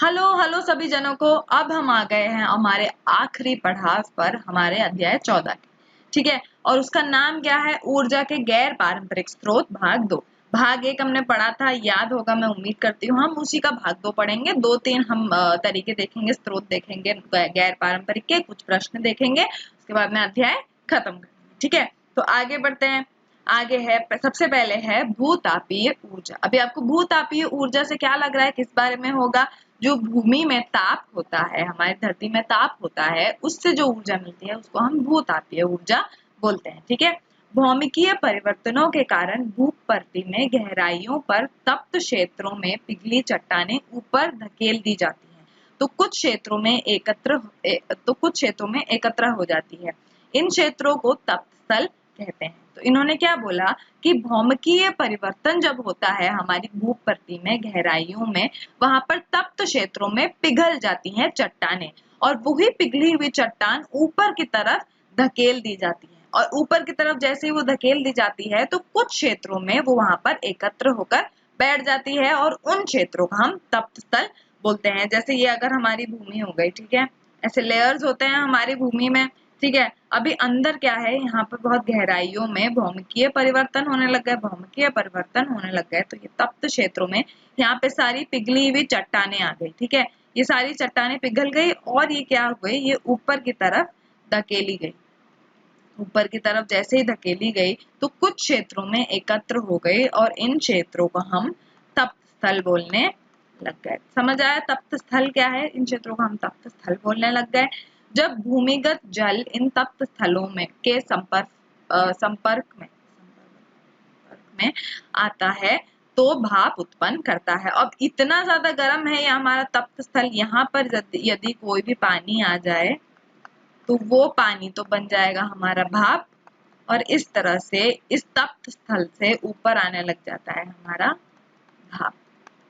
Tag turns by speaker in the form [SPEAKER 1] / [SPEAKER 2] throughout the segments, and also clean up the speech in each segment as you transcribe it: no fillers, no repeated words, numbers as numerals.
[SPEAKER 1] Hello hello सभी जनों को। अब हम आ गए हैं हमारे आखिरी पड़ाव पर, हमारे अध्याय 14 के। ठीक है, और उसका नाम क्या है? ऊर्जा के गैर पारंपरिक स्रोत, भाग 2। भाग 1 हमने पढ़ा था, याद होगा मैं उम्मीद करती हूँ। हम उसी का भाग 2 पढ़ेंगे। 2-3 हम तरीके देखेंगे, स्रोत देखेंगे गैर पारंपरिक के, कुछ प्रश्न देखेंगे, उसके बाद में अध्याय खत्म करेंगे। ठीक है, तो आगे बढ़ते हैं। आगे है, सबसे पहले है भूतापीय ऊर्जा। अभी आपको भूतापीय ऊर्जा से क्या लग रहा है, किस बारे में होगा? जो भूमि में ताप होता है, हमारी धरती में ताप होता है, उससे जो ऊर्जा मिलती है उसको हम भूतापीय ऊर्जा बोलते हैं। ठीक है, भौमिकीय परिवर्तनों के कारण भूपर्ति में गहराइयों पर तप्त क्षेत्रों में पिघली चट्टानें ऊपर धकेल दी जाती हैं, तो कुछ क्षेत्रों में एकत्र हो जाती है। इन क्षेत्रों को तप्त स्थल कहते हैं। तो इन्होंने क्या बोला कि भौमिकीय परिवर्तन जब होता है हमारी भूपर्ति में गहराइयों में, वहां पर तप्त क्षेत्रों में पिघल जाती हैं चट्टानें, और वही पिघली हुई चट्टान ऊपर की तरफ धकेल दी जाती है। और ऊपर की तरफ जैसे ही वो धकेल दी जाती है तो कुछ क्षेत्रों में वो वहां पर एकत्र होकर बैठ जाती है, और उन क्षेत्रों का हम तप्त स्थल बोलते हैं। जैसे ये अगर हमारी भूमि हो गई, ठीक है, ऐसे लेयर्स होते हैं हमारी भूमि में। ठीक है, अभी अंदर क्या है, यहाँ पर बहुत गहराइयों में भौमिकीय परिवर्तन होने लग गए, तो ये तप्त क्षेत्रों में यहाँ पे सारी पिघली हुई चट्टानें आ गई। ठीक है, ये सारी चट्टानें पिघल गई और ये क्या हो गई, ये ऊपर की तरफ धकेली गई। ऊपर की तरफ जैसे ही धकेली गई तो कुछ क्षेत्रों में एकत्र हो गई, और इन क्षेत्रों को हम तप्त स्थल बोलने लग गए। समझ आया तप्त स्थल क्या है? इन क्षेत्रों को हम तप्त स्थल बोलने लग गए। जब भूमिगत जल इन तप्त स्थलों में के संपर्क में आता है तो भाप उत्पन्न करता है। अब इतना ज्यादा गर्म है ये हमारा तप्त स्थल, यहाँ पर यदि कोई भी पानी आ जाए तो वो पानी तो बन जाएगा हमारा भाप, और इस तरह से इस तप्त स्थल से ऊपर आने लग जाता है हमारा भाप।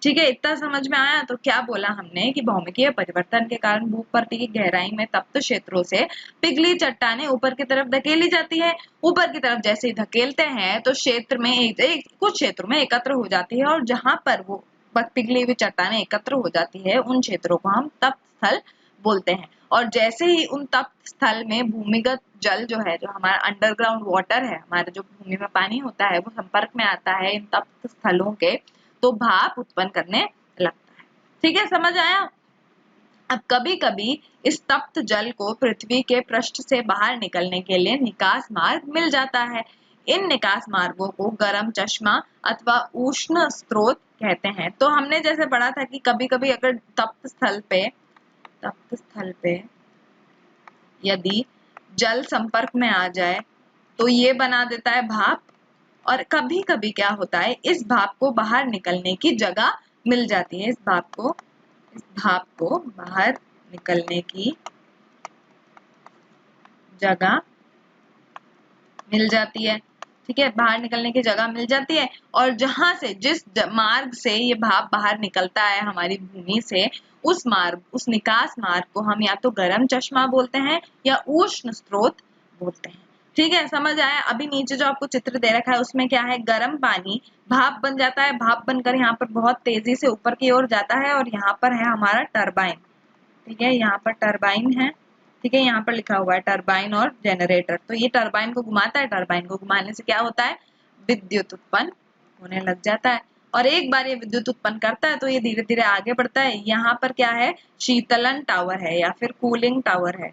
[SPEAKER 1] ठीक है, इतना समझ में आया? तो क्या बोला हमने कि भौमिकीय परिवर्तन के कारण भूपर्ति की गहराई में तप्त क्षेत्रों से पिघली चट्टानें ऊपर की तरफ धकेली जाती है। ऊपर की तरफ जैसे ही धकेलते हैं तो क्षेत्र में कुछ क्षेत्रों में एकत्र हो जाती है, और जहां पर वो पिघली हुई चट्टानें एकत्र हो जाती है उन क्षेत्रों को हम तप्त स्थल बोलते हैं। और जैसे ही उन तप्त स्थल में भूमिगत जल जो है, जो हमारा अंडरग्राउंड वाटर है, हमारे जो भूमि में पानी होता है, वो संपर्क में आता है इन तप्त स्थलों के, तो भाप उत्पन्न करने लगता है। ठीक है, समझ आया? अब कभी कभी इस तप्त जल को पृथ्वी के पृष्ठ से बाहर निकलने के लिए निकास मार्ग मिल जाता है। इन निकास मार्गों को गर्म चश्मा अथवा उष्ण स्रोत कहते हैं। तो हमने जैसे पढ़ा था कि कभी कभी अगर तप्त स्थल पे यदि जल संपर्क में आ जाए तो ये बना देता है भाप, और कभी कभी क्या होता है, इस भाप को बाहर निकलने की जगह मिल जाती है। इस भाप को बाहर निकलने की जगह मिल जाती है। ठीक है, बाहर निकलने की जगह मिल जाती है, और जहां से जिस मार्ग से ये भाप बाहर निकलता है हमारी भूमि से, उस निकास मार्ग को हम या तो गर्म चश्मा बोलते हैं या उष्ण स्रोत बोलते हैं। ठीक है, समझ आया? अभी नीचे जो आपको चित्र दे रखा है उसमें क्या है, गर्म पानी भाप बन जाता है, भाप बनकर यहाँ पर बहुत तेजी से ऊपर की ओर जाता है, और यहाँ पर है हमारा टरबाइन। ठीक है, यहाँ पर टरबाइन है। ठीक है, यहाँ पर लिखा हुआ है टरबाइन और जनरेटर। तो ये टरबाइन को घुमाता है, टरबाइन को घुमाने से क्या होता है, विद्युत उत्पन्न होने लग जाता है। और एक बार ये विद्युत उत्पन्न करता है तो ये धीरे धीरे आगे बढ़ता है। यहाँ पर क्या है, शीतलन टावर है या फिर कूलिंग टावर है।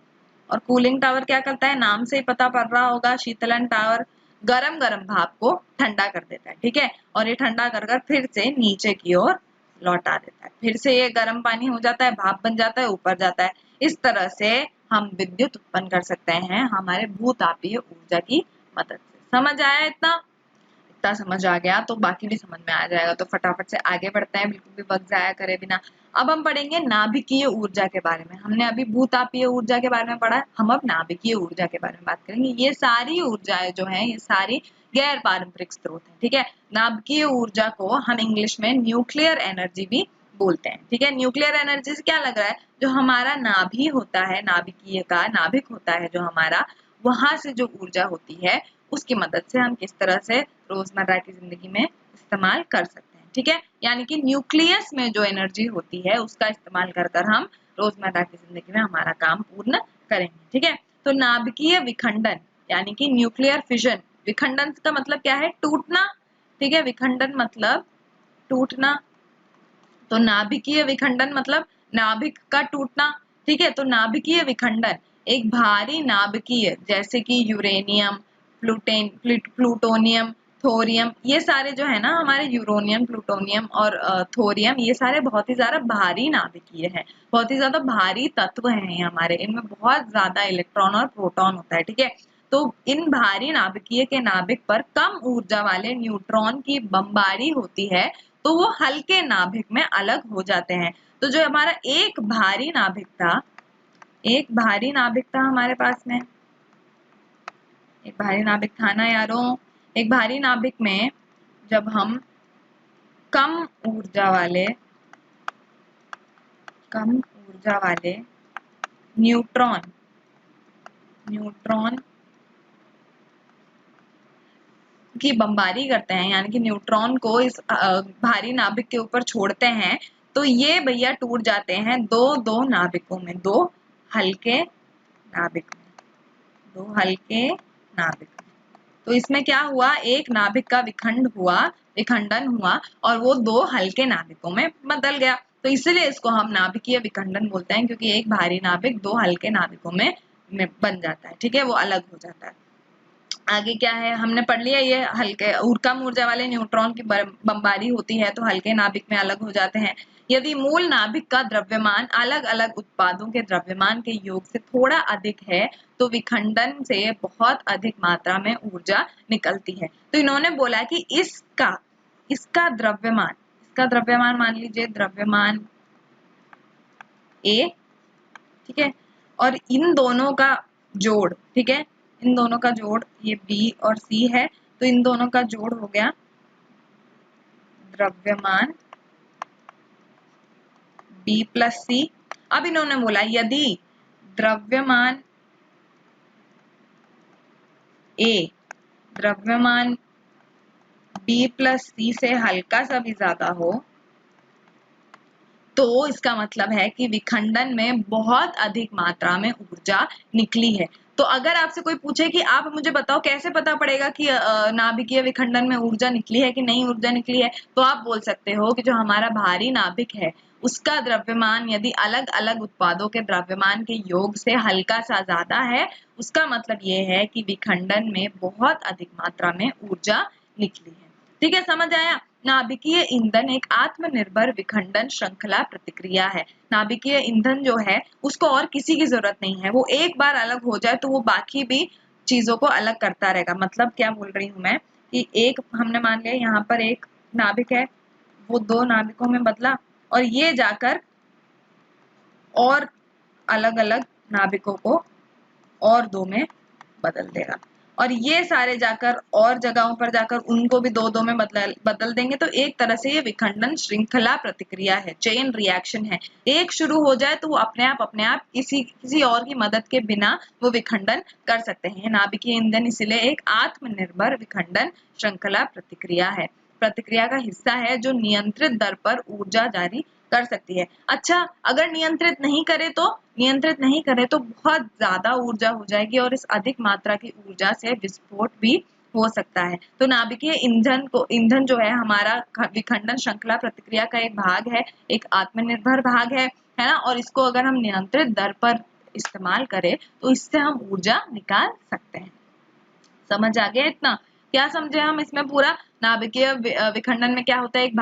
[SPEAKER 1] और कूलिंग टावर क्या करता है, नाम से ही पता पड़ रहा होगा, शीतलन टावर गरम गरम भाप को ठंडा कर देता है। ठीक है, और ये ठंडा कर कर फिर से नीचे की ओर लौटा देता है। फिर से ये गर्म पानी हो जाता है, भाप बन जाता है, ऊपर जाता है। इस तरह से हम विद्युत उत्पन्न कर सकते हैं हमारे भूतापीय ऊर्जा की मदद से। समझ आया? इतना समझ आ गया तो बाकी भी समझ में आ जाएगा। तो फटाफट से आगे बढ़ते हैं, बिल्कुल भी वक्त जाया करे बिना। अब हम पढ़ेंगे नाभिकीय ऊर्जा के बारे में। हमने अभी भूतापीय ऊर्जा के बारे में पढ़ा, हम अब नाभिकीय ऊर्जा के बारे में बात करेंगे। ये सारी ऊर्जाएं जो है, ये सारी गैर पारंपरिक स्रोत है। ठीक है, नाभिकीय ऊर्जा को हम इंग्लिश में न्यूक्लियर एनर्जी भी बोलते हैं। ठीक है, न्यूक्लियर एनर्जी से क्या लग रहा है, जो हमारा नाभि होता है, नाभिकीय का नाभिक होता है जो हमारा, वहां से जो ऊर्जा होती है उसकी मदद से हम किस तरह से रोजमर्रा की जिंदगी में इस्तेमाल कर सकते हैं। ठीक है, यानी कि न्यूक्लियस में जो एनर्जी होती है उसका इस्तेमाल कर कर हम रोजमर्रा की जिंदगी में हमारा काम पूर्ण करेंगे। ठीक है, तो नाभिकीय विखंडन यानी कि न्यूक्लियर फिजन, विखंडन का मतलब क्या है, टूटना। ठीक है, विखंडन मतलब टूटना, तो नाभिकीय विखंडन मतलब नाभिक का टूटना। ठीक है, तो नाभिकीय विखंडन एक भारी नाभिकीय जैसे कि यूरेनियम, प्लूटोनियम, थोरियम, ये सारे जो है ना हमारे यूरोनियम, प्लूटोनियम और थोरियम, ये सारे बहुत ही ज्यादा भारी नाभिकीय है, बहुत ही ज्यादा भारी तत्व हैं हमारे, इनमें बहुत ज्यादा इलेक्ट्रॉन और प्रोटॉन होता है। ठीक है, तो इन भारी नाभिकीय के नाभिक पर कम ऊर्जा वाले न्यूट्रॉन की बमबारी होती है, तो वो हल्के नाभिक में अलग हो जाते हैं। तो जो हमारा एक भारी नाभिक था, एक भारी नाभिक था हमारे पास में, एक भारी नाभिक था ना यारों, एक भारी नाभिक में जब हम कम ऊर्जा वाले न्यूट्रॉन की बमबारी करते हैं, यानी कि न्यूट्रॉन को इस भारी नाभिक के ऊपर छोड़ते हैं, तो ये भैया टूट जाते हैं दो दो नाभिकों में, दो हल्के नाभिक में, दो हल्के नाभिक में। तो इसमें क्या हुआ, एक नाभिक का विखंडन हुआ और वो दो हल्के नाभिकों में बदल गया, तो इसलिए इसको हम नाभिकीय विखंडन बोलते हैं, क्योंकि एक भारी नाभिक दो हल्के नाभिकों में बन जाता है। ठीक है, वो अलग हो जाता है। आगे क्या है, हमने पढ़ लिया, ये हल्के कम ऊर्जा वाले न्यूट्रॉन की बमबारी होती है तो हल्के नाभिक में अलग हो जाते हैं। यदि मूल नाभिक का द्रव्यमान अलग अलग उत्पादों के द्रव्यमान के योग से थोड़ा अधिक है तो विखंडन से बहुत अधिक मात्रा में ऊर्जा निकलती है। तो इन्होंने बोला कि इसका द्रव्यमान मान लीजिए द्रव्यमान ए, ठीक है, और इन दोनों का जोड़, ठीक है, इन दोनों का जोड़, ये बी और सी है, तो इन दोनों का जोड़ हो गया द्रव्यमान बी प्लस सी। अब इन्होंने बोला यदि द्रव्यमान बी प्लस सी से हल्का सा भी ज्यादा हो तो इसका मतलब है कि विखंडन में बहुत अधिक मात्रा में ऊर्जा निकली है। तो अगर आपसे कोई पूछे कि आप मुझे बताओ कैसे पता पड़ेगा कि नाभिकीय विखंडन में ऊर्जा निकली है कि नहीं ऊर्जा निकली है, तो आप बोल सकते हो कि जो हमारा भारी नाभिक है उसका द्रव्यमान यदि अलग अलग उत्पादों के द्रव्यमान के योग से हल्का सा ज्यादा है, उसका मतलब ये है कि विखंडन में बहुत अधिक मात्रा में ऊर्जा निकली है। ठीक है, समझ आया। नाभिकीय ईंधन एक आत्मनिर्भर विखंडन श्रृंखला प्रतिक्रिया है। नाभिकीय ईंधन जो है उसको और किसी की जरूरत नहीं है, वो एक बार अलग हो जाए तो वो बाकी भी चीजों को अलग करता रहेगा। मतलब क्या बोल रही हूं मैं कि एक हमने मान लिया यहाँ पर एक नाभिक है, वो दो नाभिकों में बदला और ये जाकर और अलग अलग नाभिकों को और दो में बदल देगा, और ये सारे जाकर और जगहों पर जाकर उनको भी दो दो में बदल देंगे। तो एक तरह से ये विखंडन श्रृंखला प्रतिक्रिया है, चेन रिएक्शन है। एक शुरू हो जाए तो वो अपने आप किसी और की मदद के बिना वो विखंडन कर सकते हैं। नाभिकीय ईंधन इसलिए एक आत्मनिर्भर विखंडन श्रृंखला प्रतिक्रिया का हिस्सा है जो नियंत्रित दर पर ऊर्जा जारी कर सकती है। अच्छा, अगर नियंत्रित नहीं करे तो बहुत ज्यादा ऊर्जा हो जाएगी और इस अधिक मात्रा की ऊर्जा से विस्फोट भी हो सकता है। तो नाभिकीय ईंधन जो है हमारा विखंडन श्रृंखला प्रतिक्रिया का एक भाग है, एक आत्मनिर्भर भाग है ना, और इसको अगर हम नियंत्रित दर पर इस्तेमाल करें तो इससे हम ऊर्जा निकाल सकते हैं। समझ आ गया इतना? क्या समझे हम इसमें पूरा? नाभिकीय विखंडन में क्या होता है, एक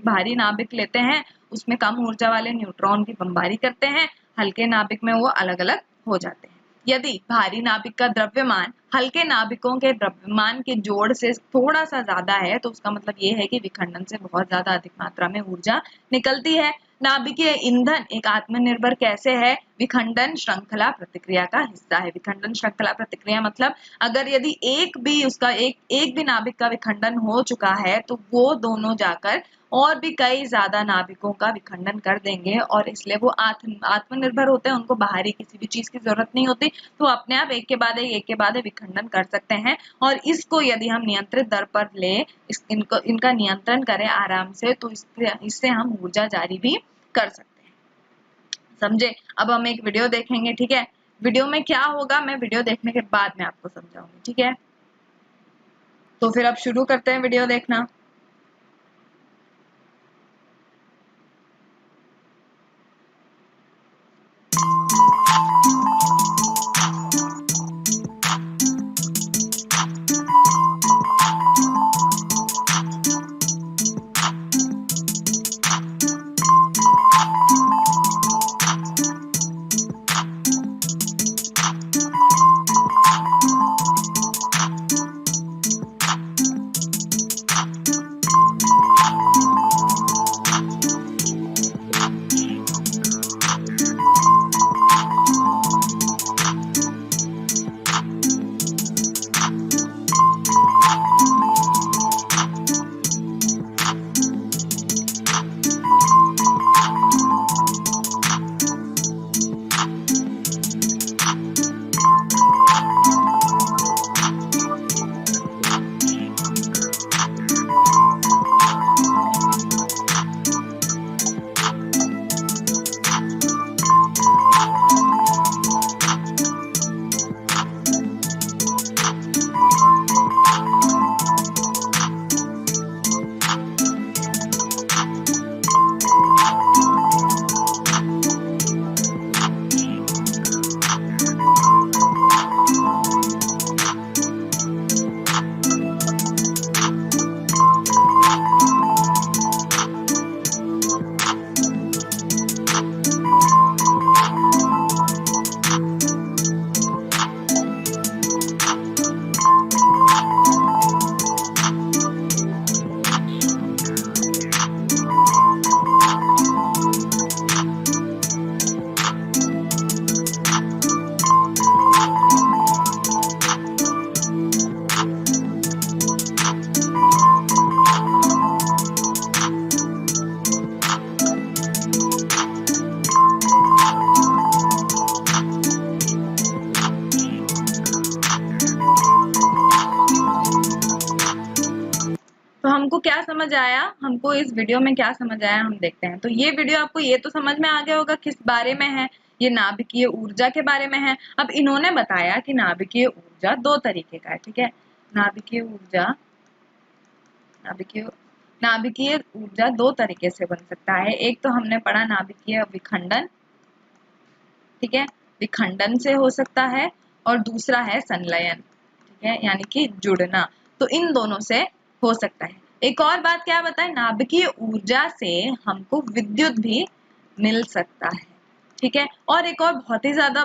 [SPEAKER 1] भारी नाभिक लेते हैं, उसमें कम ऊर्जा वाले न्यूट्रॉन की बमबारी करते हैं, हल्के नाभिक में वो अलग अलग हो जाते हैं। यदि भारी नाभिक का द्रव्यमान हल्के नाभिकों के द्रव्यमान के जोड़ से थोड़ा सा ज्यादा है तो उसका मतलब ये है कि विखंडन से बहुत ज्यादा अधिक मात्रा में ऊर्जा निकलती है। नाभिकीय ईंधन एक आत्मनिर्भर कैसे है? विखंडन श्रृंखला प्रतिक्रिया का हिस्सा है। विखंडन श्रृंखला प्रतिक्रिया मतलब अगर यदि एक भी नाभिक का विखंडन हो चुका है तो वो दोनों जाकर और भी कई ज्यादा नाभिकों का विखंडन कर देंगे और इसलिए वो आत्मनिर्भर होते हैं, उनको बाहरी किसी भी चीज की जरूरत नहीं होती, तो अपने आप एक के बाद एक विखंडन कर सकते हैं। और इसको यदि हम नियंत्रित दर पर ले, इनका नियंत्रण करें आराम से, तो इससे हम ऊर्जा जारी भी कर सकते हैं। समझे? अब हम एक वीडियो देखेंगे, ठीक है। वीडियो में क्या होगा मैं वीडियो देखने के बाद में आपको समझाऊंगी, ठीक है। तो फिर अब शुरू करते हैं वीडियो देखना। तो हमको क्या समझ आया, हमको इस वीडियो में क्या समझ आया हम देखते हैं। तो ये वीडियो आपको ये तो समझ में आ गया होगा किस बारे में है, ये नाभिकीय ऊर्जा के बारे में है। अब इन्होंने बताया कि नाभिकीय ऊर्जा दो तरीके का है, ठीक है। नाभिकीय ऊर्जा दो तरीके से बन सकता है। एक तो हमने पढ़ा नाभिकीय विखंडन, ठीक है, विखंडन से हो सकता है, और दूसरा है संलयन, ठीक है, यानी कि जुड़ना। तो इन दोनों से हो सकता है। एक और बात क्या बताए, नाभिकीय ऊर्जा से हमको विद्युत भी मिल सकता है, ठीक है। और एक और बहुत ही ज्यादा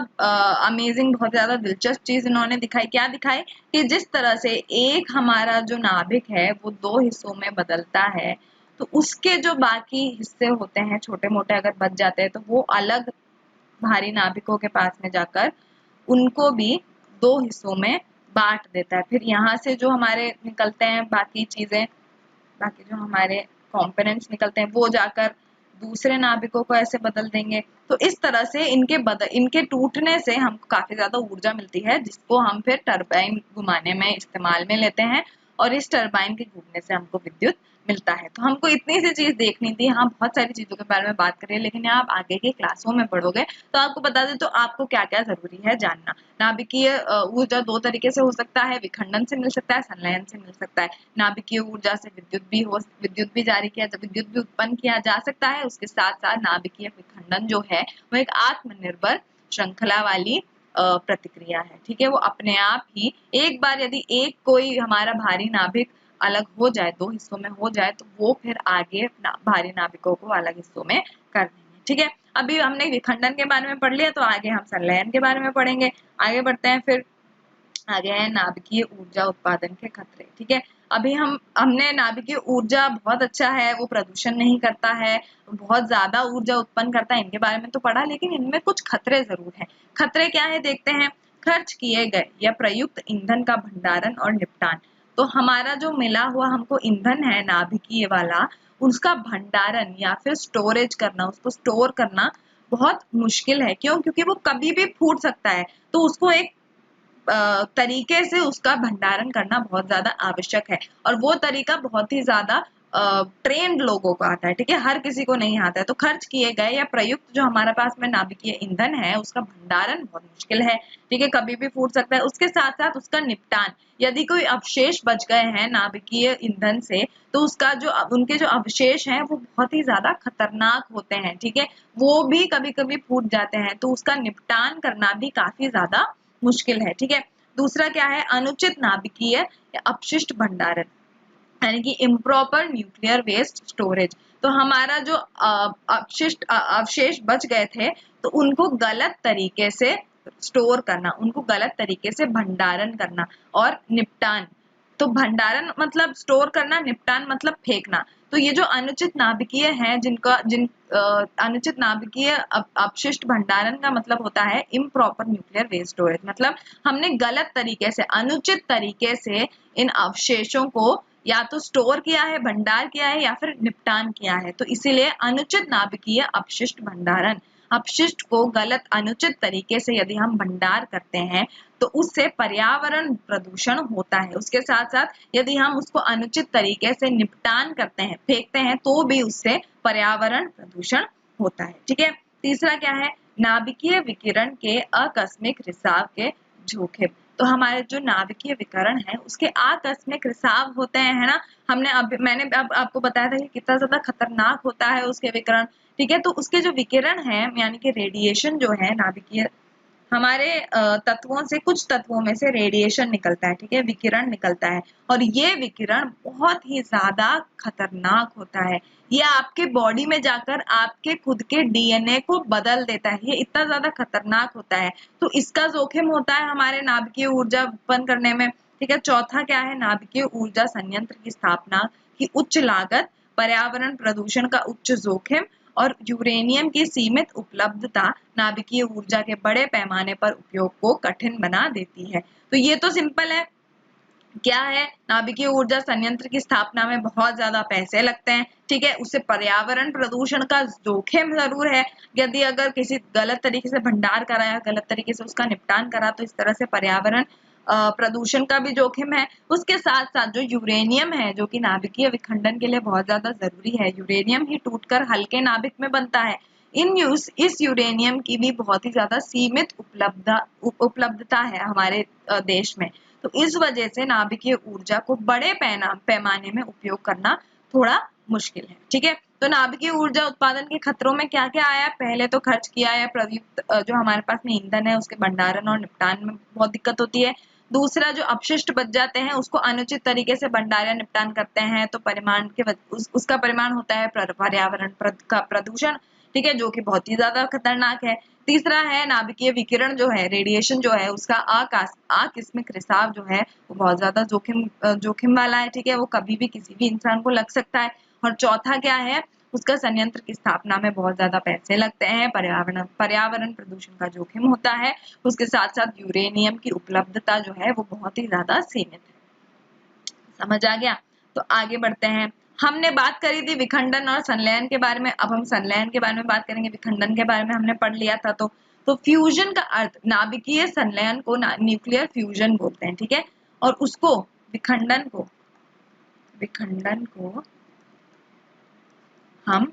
[SPEAKER 1] अमेजिंग, बहुत ज्यादा दिलचस्प चीज इन्होंने दिखाई। क्या दिखाई कि जिस तरह से एक हमारा जो नाभिक है वो दो हिस्सों में बदलता है, तो उसके जो बाकी हिस्से होते हैं छोटे मोटे अगर बच जाते हैं, तो वो अलग भारी नाभिकों के पास में जाकर उनको भी दो हिस्सों में बांट देता है। फिर यहाँ से जो हमारे निकलते हैं बाकी चीजें, बाकी जो हमारे कंपोनेंट्स निकलते हैं, वो जाकर दूसरे नाभिकों को ऐसे बदल देंगे। तो इस तरह से इनके टूटने से हमको काफी ज्यादा ऊर्जा मिलती है, जिसको हम फिर टरबाइन घुमाने में इस्तेमाल में लेते हैं, और इस टरबाइन के घूमने से हमको विद्युत मिलता है। तो हमको इतनी सी चीज देखनी थी। हाँ, बहुत सारी चीजों के बारे में बात करें, लेकिन आप आगे के क्लासों में पढ़ोगे तो आपको बता दें तो आपको क्या क्या जरूरी है जानना। नाभिकीय ऊर्जा दो तरीके से हो सकता है, विखंडन से मिल सकता है, संलयन से मिल सकता है। नाभिकीय ऊर्जा से विद्युत भी जारी किया, विद्युत भी उत्पन्न किया जा सकता है। उसके साथ साथ नाभिकीय विखंडन जो है वो एक आत्मनिर्भर श्रृंखला वाली प्रतिक्रिया है, ठीक है। वो अपने आप ही एक बार यदि एक कोई हमारा भारी नाभिक अलग हो जाए, दो हिस्सों में हो जाए, तो वो फिर आगे भारी नाभिकों को अलग हिस्सों में कर देंगे, ठीक है। अभी हमने विखंडन के बारे में पढ़ लिया, तो आगे हम संलयन के बारे में पढ़ेंगे। आगे बढ़ते हैं। फिर आगे है नाभिकीय ऊर्जा उत्पादन के खतरे, ठीक है। अभी हमने नाभिकीय ऊर्जा बहुत अच्छा है, वो प्रदूषण नहीं करता है, बहुत ज्यादा ऊर्जा उत्पन्न करता है, इनके बारे में तो पढ़ा, लेकिन इनमें कुछ खतरे जरूर हैं। खतरे क्या है देखते हैं। खर्च किए गए या प्रयुक्त ईंधन का भंडारण और निपटान। तो हमारा जो मिला हुआ हमको ईंधन है नाभिकीय वाला, उसका भंडारण या फिर स्टोरेज करना, उसको स्टोर करना बहुत मुश्किल है। क्यों? क्योंकि वो कभी भी फूट सकता है। तो उसको एक तरीके से उसका भंडारण करना बहुत ज्यादा आवश्यक है, और वो तरीका बहुत ही ज्यादा ट्रेंड लोगों को आता है, ठीक है, हर किसी को नहीं आता है। तो खर्च किए गए या प्रयुक्त जो हमारे पास में नाभिकीय ईंधन है, उसका भंडारण बहुत मुश्किल है, ठीक है, कभी भी फूट सकता है। उसके साथ साथ उसका निपटान, यदि कोई अवशेष बच गए हैं नाभिकीय ईंधन से, तो उसका जो उनके जो अवशेष हैं वो बहुत ही ज्यादा खतरनाक होते हैं, ठीक है, वो भी कभी कभी फूट जाते हैं, तो उसका निपटान करना भी काफी ज्यादा मुश्किल है, ठीक है। दूसरा क्या है, अनुचित नाभिकीय या अपशिष्ट भंडारण, यानी कि इम्प्रॉपर न्यूक्लियर वेस्ट स्टोरेज। तो हमारा जो अपशिष्ट अवशेष बच गए थे, तो उनको गलत तरीके से स्टोर करना, उनको गलत तरीके से भंडारण करना और निपटान। तो भंडारण मतलब स्टोर करना, निपटान मतलब फेंकना। तो ये जो अनुचित नाभिकीय है, अनुचित नाभिकीय अपशिष्ट भंडारण का मतलब होता है इम्प्रॉपर न्यूक्लियर वेस्ट स्टोरेज, मतलब हमने गलत तरीके से, अनुचित तरीके से इन अवशेषों को या तो स्टोर किया है, भंडार किया है, या फिर निपटान किया है। तो इसीलिए अनुचित नाभिकीय अपशिष्ट भंडारण, अपशिष्ट को गलत अनुचित तरीके से यदि हम भंडार करते हैं तो उससे पर्यावरण प्रदूषण होता है। उसके साथ साथ यदि हम उसको अनुचित तरीके से निपटान करते हैं, फेंकते हैं, तो भी उससे पर्यावरण प्रदूषण होता है, ठीक है। तीसरा क्या है, नाभिकीय विकिरण के आकस्मिक रिसाव के जोखिम। तो हमारे जो नाभिकीय विकिरण है उसके आकस्मिक रिसाव होते हैं, है ना। मैंने अब आपको बताया था कि कितना ज्यादा खतरनाक होता है उसके विकिरण, ठीक है। तो उसके जो विकिरण है, यानी कि रेडिएशन जो है नाभिकीय, हमारे तत्वों से, कुछ तत्वों में से रेडिएशन निकलता है, ठीक है, विकिरण निकलता है, और ये विकिरण बहुत ही ज्यादा खतरनाक होता है। ये आपके बॉडी में जाकर आपके खुद के डीएनए को बदल देता है, ये इतना ज्यादा खतरनाक होता है। तो इसका जोखिम होता है हमारे नाभिकीय ऊर्जा उत्पन्न करने में, ठीक है। चौथा क्या है, नाभिकीय ऊर्जा संयंत्र की स्थापना की उच्च लागत, पर्यावरण प्रदूषण का उच्च जोखिम, और यूरेनियम की सीमित उपलब्धता नाभिकीय ऊर्जा के बड़े पैमाने पर उपयोग को कठिन बना देती है। तो ये तो सिंपल है। क्या है, नाभिकीय ऊर्जा संयंत्र की स्थापना में बहुत ज्यादा पैसे लगते हैं, ठीक है, उससे पर्यावरण प्रदूषण का जोखिम जरूर है। यदि अगर किसी गलत तरीके से भंडार करा या गलत तरीके से उसका निपटान करा, तो इस तरह से पर्यावरण प्रदूषण का भी जोखिम है। उसके साथ साथ जो यूरेनियम है, जो कि नाभिकीय विखंडन के लिए बहुत ज्यादा जरूरी है, यूरेनियम ही टूटकर हल्के नाभिक में बनता है। इस यूरेनियम की भी बहुत ही ज्यादा सीमित उपलब्धता है हमारे देश में। तो इस वजह से नाभिकीय ऊर्जा को बड़े पैमाने में उपयोग करना थोड़ा मुश्किल है, ठीक है। तो नाभिकीय ऊर्जा उत्पादन के खतरों में क्या क्या आया, पहले तो खर्च किया है प्रयुक्त जो हमारे पास में ईंधन है, उसके भंडारण और निपटान में बहुत दिक्कत होती है। दूसरा, जो अपशिष्ट बच जाते हैं उसको अनुचित तरीके से भंडारण या निपटान करते हैं, तो परिमाण के उसका परिमाण होता है पर्यावरण का प्रदूषण, ठीक है, जो कि बहुत ही ज्यादा खतरनाक है। तीसरा है नाभिकीय विकिरण जो है, रेडिएशन जो है, उसका आकस्मिक रिसाव जो है वो बहुत ज्यादा जोखिम वाला है, ठीक है, वो कभी भी किसी भी इंसान को लग सकता है। और चौथा क्या है, उसका संयंत्र की स्थापना में बहुत ज्यादा पैसे लगते हैं, पर्यावरण प्रदूषण का जोखिम होता है। उसके साथ साथ यूरेनियम की उपलब्धता जो है वो बहुत ही ज्यादा सीमित है। समझ आ गया? तो आगे बढ़ते हैं। हमने बात करी थी विखंडन और संलयन के बारे में, अब हम संलयन के बारे में बात करेंगे। विखंडन के बारे में हमने पढ़ लिया था। तो फ्यूजन का अर्थ, नाभिकीय संलयन को न्यूक्लियर फ्यूजन बोलते हैं, ठीक है, और उसको विखंडन को हम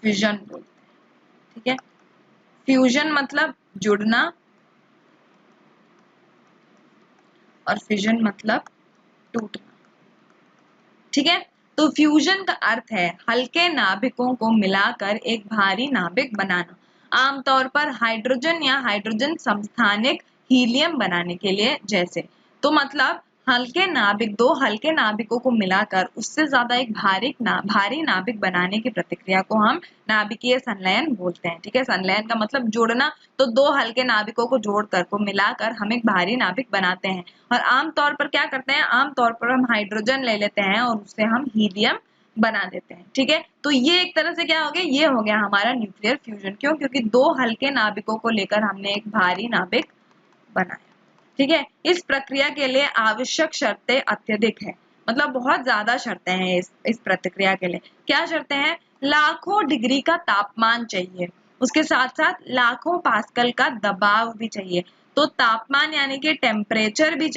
[SPEAKER 1] फिजन बोलते हैं, ठीक है। फ्यूजन मतलब जुड़ना और फिजन मतलब टूटना, ठीक है। तो फ्यूजन का अर्थ है हल्के नाभिकों को मिलाकर एक भारी नाभिक बनाना, आमतौर पर हाइड्रोजन या हाइड्रोजन समस्थानिक हीलियम बनाने के लिए, जैसे। तो मतलब हल्के नाभिक, दो हल्के नाभिकों को मिलाकर उससे ज्यादा एक भारी नाभिक बनाने की प्रक्रिया को हम नाभिकीय संलयन बोलते हैं। ठीक है, संलयन का मतलब जोड़ना, तो दो हल्के नाभिकों को जोड़कर को मिलाकर हम एक भारी नाभिक बनाते हैं। और आमतौर पर क्या करते हैं, आमतौर पर हम हाइड्रोजन ले लेते हैं और उससे हम हीलियम बना देते हैं। ठीक है, तो ये एक तरह से क्या हो गया, ये हो गया हमारा न्यूक्लियर फ्यूजन। क्यों? क्योंकि दो हल्के नाभिकों को लेकर हमने एक भारी नाभिक बनाया। ठीक है, इस प्रक्रिया के लिए आवश्यक शर्तें अत्यधिक है, मतलब बहुत ज्यादा शर्तें हैं इस प्रक्रिया के लिए। क्या शर्तें हैं? लाखों डिग्री का तापमान चाहिए, उसके साथ साथ लाखों पास्कल का दबाव भी चाहिए। तो तापमान यानी कि टेम्परेचर भी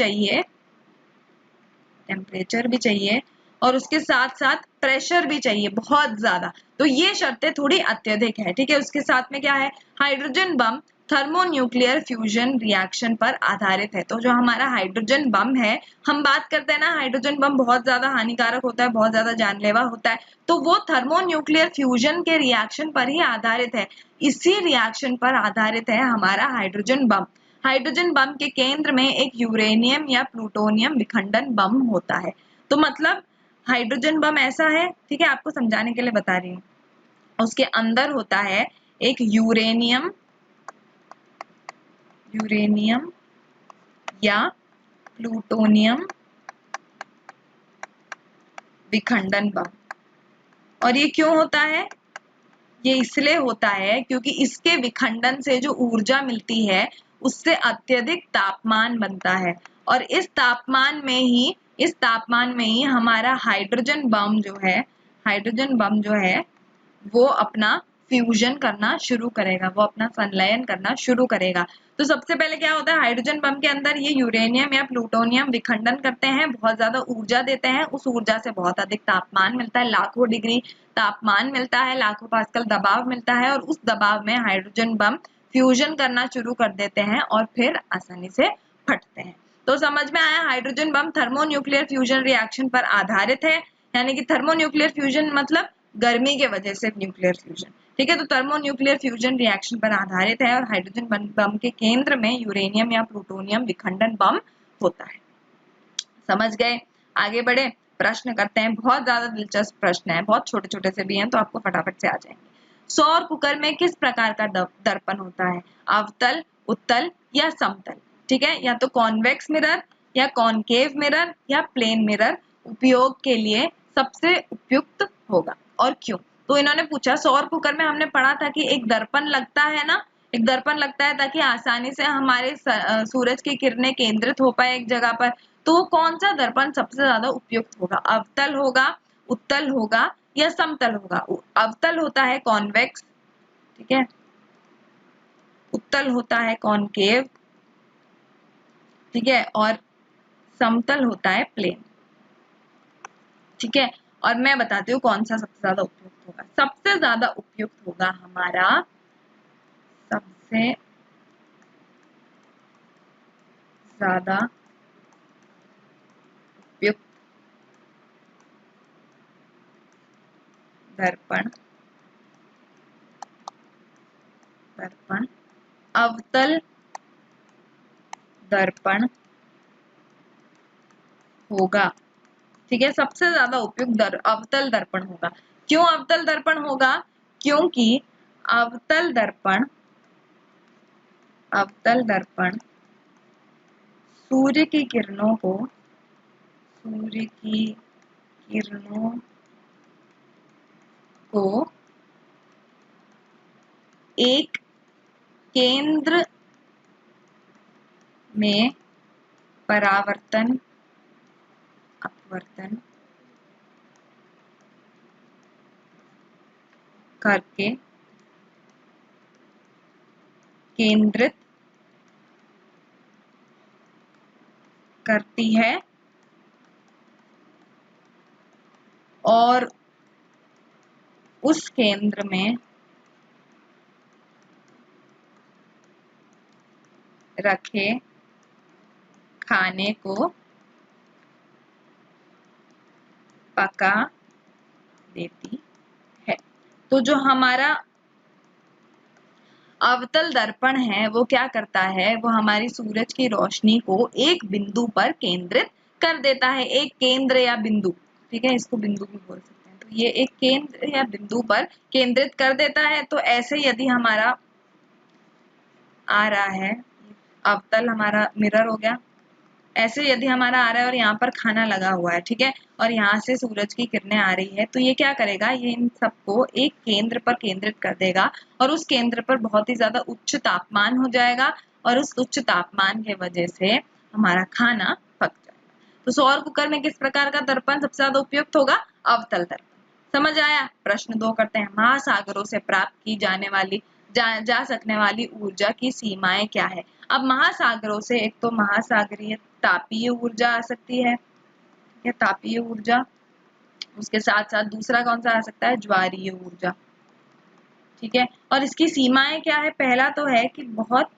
[SPEAKER 1] चाहिए और उसके साथ साथ प्रेशर भी चाहिए बहुत ज्यादा। तो ये शर्तें थोड़ी अत्यधिक है। ठीक है, उसके साथ में क्या है, hydrogen bomb thermonuclear fusion reaction पर आधारित है। तो जो हमारा हाइड्रोजन बम है, हम बात करते हैं ना, हाइड्रोजन बम बहुत ज्यादा हानिकारक होता है, बहुत ज्यादा जानलेवा होता है, तो वो थर्मोन्यूक्लियर फ्यूजन के रिएक्शन पर ही आधारित है। इसी रिएक्शन पर आधारित है हमारा हाइड्रोजन बम। हाइड्रोजन बम के केंद्र में एक यूरेनियम या प्लूटोनियम विखंडन बम होता है। तो मतलब हाइड्रोजन बम ऐसा है, ठीक है, आपको समझाने के लिए बता रही हूँ, उसके अंदर होता है एक यूरेनियम या प्लूटोनियम विखंडन बम। और ये क्यों होता है? ये इसलिए होता है क्योंकि इसके विखंडन से जो ऊर्जा मिलती है उससे अत्यधिक तापमान बनता है, और इस तापमान में ही हमारा हाइड्रोजन बम जो है वो अपना फ्यूजन करना शुरू करेगा, वो अपना संलयन करना शुरू करेगा। तो सबसे पहले क्या होता है, हाइड्रोजन बम के अंदर ये यूरेनियम या प्लूटोनियम विखंडन करते हैं, बहुत ज्यादा ऊर्जा देते हैं, उस ऊर्जा से बहुत अधिक तापमान मिलता है, लाखों डिग्री तापमान मिलता है, लाखों पास्कल दबाव मिलता है, और उस दबाव में हाइड्रोजन बम फ्यूजन करना शुरू कर देते हैं और फिर आसानी से फटते हैं। तो समझ में आया, hydrogen bomb thermonuclear fusion reaction पर आधारित है, यानी कि थर्मोन्यूक्लियर फ्यूजन मतलब गर्मी के वजह से न्यूक्लियर फ्यूजन। ठीक है, तो थर्मोन्यूक्लियर फ्यूजन रिएक्शन पर आधारित है और हाइड्रोजन बम के केंद्र में यूरेनियम या प्लूटोनियम विखंडन बम होता है। समझ गए? आगे बढ़े, प्रश्न करते हैं। बहुत ज्यादा दिलचस्प प्रश्न है, बहुत छोटे छोटे से भी हैं, तो आपको फटाफट से आ जाएंगे। सौर कुकर में किस प्रकार का दर्पण होता है? अवतल, उत्तल या समतल? ठीक है, या तो कॉन्वेक्स मिरर या कॉनकेव मिरर या प्लेन मिरर उपयोग के लिए सबसे उपयुक्त होगा और क्यों? तो इन्होंने पूछा, सौर कुकर में हमने पढ़ा था कि एक दर्पण लगता है ना, एक दर्पण लगता है ताकि आसानी से हमारे सूरज की किरणें केंद्रित हो पाए एक जगह पर। तो कौन सा दर्पण सबसे ज्यादा उपयुक्त होगा? अवतल होगा, उत्तल होगा या समतल होगा? अवतल होता है कॉन्वेक्स, ठीक है, उत्तल होता है कॉनकेव, ठीक है, और समतल होता है प्लेन। ठीक है, और मैं बताती हूँ कौन सा सबसे ज्यादा उपयुक्त होगा। सबसे ज्यादा उपयुक्त होगा हमारा, सबसे ज्यादा उपयुक्त दर्पण अवतल दर्पण होगा। ठीक है, सबसे ज्यादा उपयुक्त अवतल दर्पण होगा। क्यों अवतल दर्पण होगा? क्योंकि अवतल दर्पण सूर्य की किरणों को एक केंद्र में परावर्तन अपवर्तन करके केंद्रित करती है और उस केंद्र में रखे खाने को पका देती है। तो जो हमारा अवतल दर्पण है वो क्या करता है, वो हमारी सूरज की रोशनी को एक बिंदु पर केंद्रित कर देता है एक केंद्र या बिंदु, ठीक है, इसको बिंदु भी बोल सकते हैं, तो ये एक केंद्र या बिंदु पर केंद्रित कर देता है। तो ऐसे यदि हमारा आ रहा है, अवतल हमारा मिरर हो गया, ऐसे यदि हमारा आ रहा है और यहाँ पर खाना लगा हुआ है, ठीक है, और यहाँ से सूरज की किरणें आ रही है, तो ये क्या करेगा, ये इन सबको एक केंद्र पर केंद्रित कर देगा और उस केंद्र पर बहुत ही ज्यादा उच्च तापमान हो जाएगा और उस उच्च तापमान के वजह से हमारा खाना पक जाएगा। तो सौर कुकर में किस प्रकार का दर्पण सबसे ज्यादा उपयुक्त होगा, अवतल दर्पण। समझ आया। प्रश्न 2 करते हैं, महासागरों से प्राप्त की जाने वाली जा सकने वाली ऊर्जा की सीमाएं क्या है। अब महासागरों से एक तो महासागरीय तापीय ऊर्जा आ सकती है, ठीक है, तापीय ऊर्जा, उसके साथ साथ दूसरा कौन सा आ सकता है, ज्वारीय ऊर्जा, ठीक है। और इसकी सीमाएं क्या है, पहला तो है कि बहुत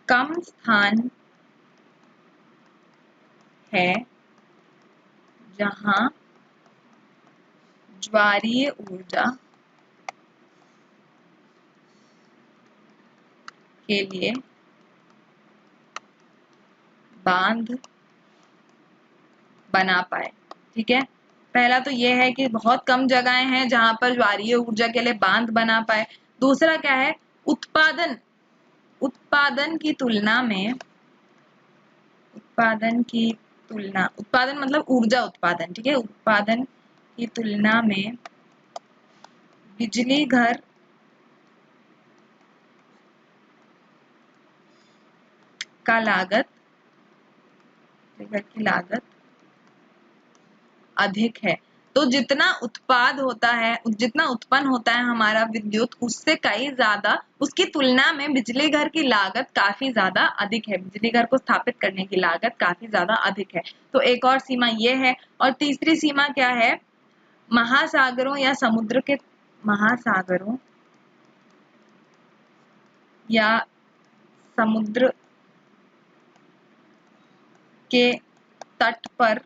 [SPEAKER 1] कम स्थान है जहां ज्वारीय ऊर्जा के लिए बांध बना पाए, ठीक है। पहला तो यह है कि बहुत कम जगहें हैं जहां पर ज्वारीय ऊर्जा के लिए बांध बना पाए। दूसरा क्या है, उत्पादन उत्पादन की तुलना में उत्पादन मतलब ऊर्जा उत्पादन, ठीक है, उत्पादन की तुलना में बिजली घर का लागत की लागत अधिक है। तो जितना उत्पाद होता है, जितना उत्पन्न होता है हमारा विद्युत, उससे कई ज्यादा, उसकी तुलना में बिजली घर की लागत काफी ज्यादा अधिक है, बिजली घर को स्थापित करने की लागत काफी ज्यादा अधिक है। तो एक और सीमा ये है। और तीसरी सीमा क्या है, महासागरों या समुद्र के तट पर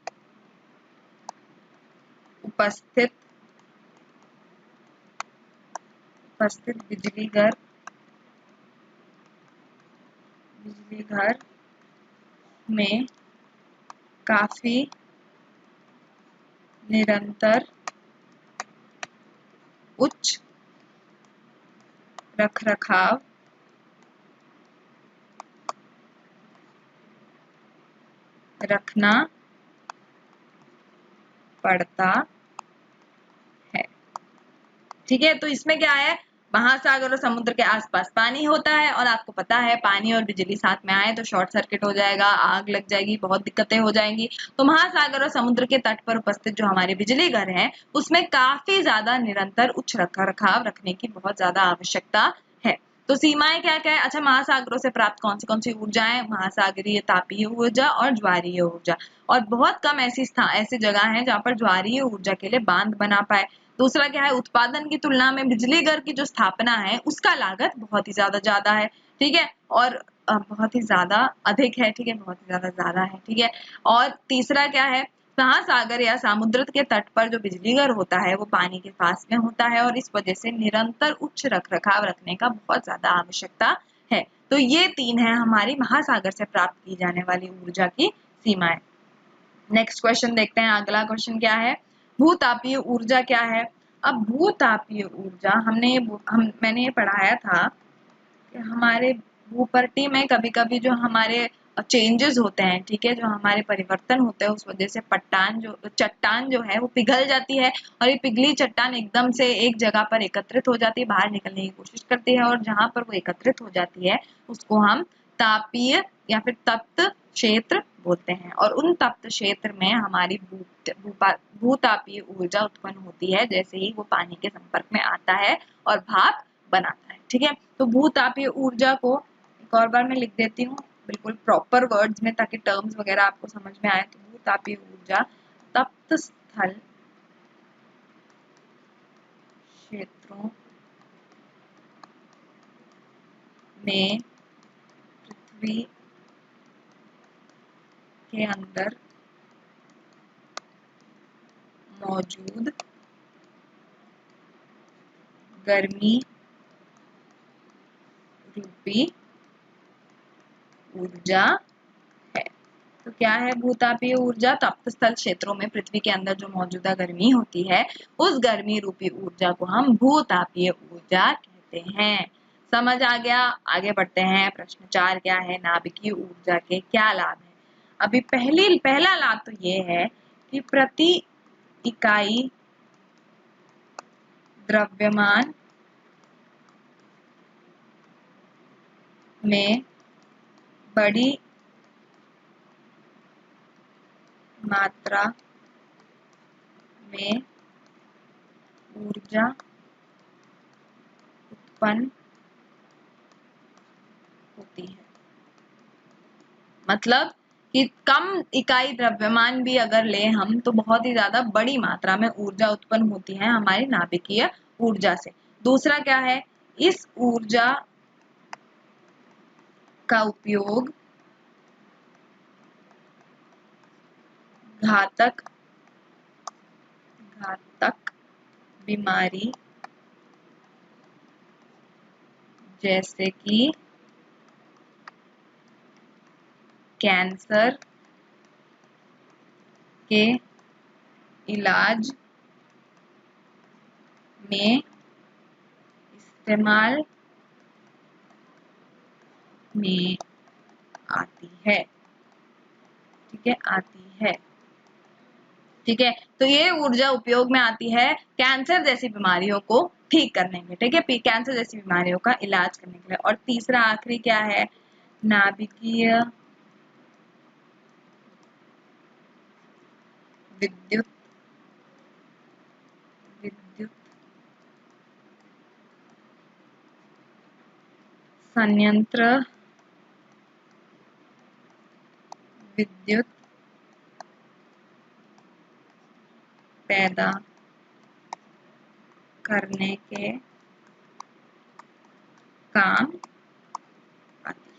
[SPEAKER 1] उपस्थित बिजली घर में काफी निरंतर उच्च रखरखाव रखना पड़ता है, ठीक है। तो इसमें क्या है, महासागर और समुद्र के आसपास पानी होता है और आपको पता है पानी और बिजली साथ में आए तो शॉर्ट सर्किट हो जाएगा, आग लग जाएगी, बहुत दिक्कतें हो जाएंगी। तो महासागर और समुद्र के तट पर उपस्थित जो हमारे बिजली घर हैं, उसमें काफी ज्यादा निरंतर उच्च रखरखाव रखने की बहुत ज्यादा आवश्यकता है। तो सीमाएं क्या क्या है, अच्छा, महासागरों से प्राप्त कौन सी ऊर्जाएं, महासागरीय तापीय ऊर्जा और ज्वारीय ऊर्जा। और बहुत कम ऐसी जगह है जहां पर ज्वारीय ऊर्जा के लिए बांध बना पाए। दूसरा क्या है, उत्पादन की तुलना में बिजली घर की जो स्थापना है उसका लागत बहुत ही ज्यादा है, ठीक है, और बहुत ही ज्यादा अधिक है, ठीक है, बहुत ही ज्यादा है, ठीक है। और तीसरा क्या है, महासागर या समुद्र के तट पर जो बिजली घर होता है वो पानी के पास में होता है और इस वजह से निरंतर उच्च रखरखाव रखने का बहुत ज्यादा आवश्यकता है। तो ये 3 है हमारी महासागर से प्राप्त की जाने वाली ऊर्जा की सीमाएं। नेक्स्ट क्वेश्चन देखते हैं, अगला क्वेश्चन क्या है, भूतापीय ऊर्जा क्या है। अब भूतापीय ऊर्जा मैंने ये पढ़ाया था कि हमारे भूपट्टी में कभी कभी जो हमारे चेंजेस होते हैं, ठीक है, जो हमारे परिवर्तन होते हैं उस वजह से चट्टान जो है वो पिघल जाती है और ये पिघली चट्टान एकदम से एक जगह पर एकत्रित हो जाती है, बाहर निकलने की कोशिश करती है और जहां पर वो एकत्रित हो जाती है उसको हम तापीय या फिर तप्त क्षेत्र बोलते हैं। और उन तप्त क्षेत्र में हमारी भूतापीय ऊर्जा उत्पन्न होती है जैसे ही वो पानी के संपर्क में आता है और भाप बनाता है, ठीक है। तो भूतापीय ऊर्जा को एक और बार मैं लिख देती हूँ बिल्कुल प्रॉपर वर्ड्स में ताकि टर्म्स वगैरह आपको समझ में आए। तो भूतापीय ऊर्जा तप्त स्थल क्षेत्रों में पृथ्वी के अंदर मौजूद गर्मी रूपी ऊर्जा है, तो क्या है भूतापीय ऊर्जा? तप्त स्थल क्षेत्रों में पृथ्वी के अंदर जो मौजूदा गर्मी होती है उस गर्मी रूपी ऊर्जा को हम भूतापीय ऊर्जा कहते हैं। समझ आ गया? आगे बढ़ते हैं। प्रश्न 4 क्या है? नाभिकीय ऊर्जा के क्या लाभ है? अभी पहला लाभ तो ये है कि प्रति इकाई द्रव्यमान में बड़ी मात्रा में ऊर्जा उत्पन्न होती है। मतलब कि कम इकाई द्रव्यमान भी अगर ले हम तो बहुत ही ज्यादा बड़ी मात्रा में ऊर्जा उत्पन्न होती है हमारी नाभिकीय ऊर्जा से। दूसरा क्या है? इस ऊर्जा का उपयोग घातक बीमारी जैसे कि कैंसर के इलाज में इस्तेमाल में आती है। ठीक है, आती है। ठीक है, तो ये ऊर्जा उपयोग में आती है कैंसर जैसी बीमारियों को ठीक करने के। ठीक है, कैंसर जैसी बीमारियों का इलाज करने के लिए। और तीसरा आखिरी क्या है? नाभिकीय विद्युत संयंत्र विद्युत पैदा करने के काम आती है।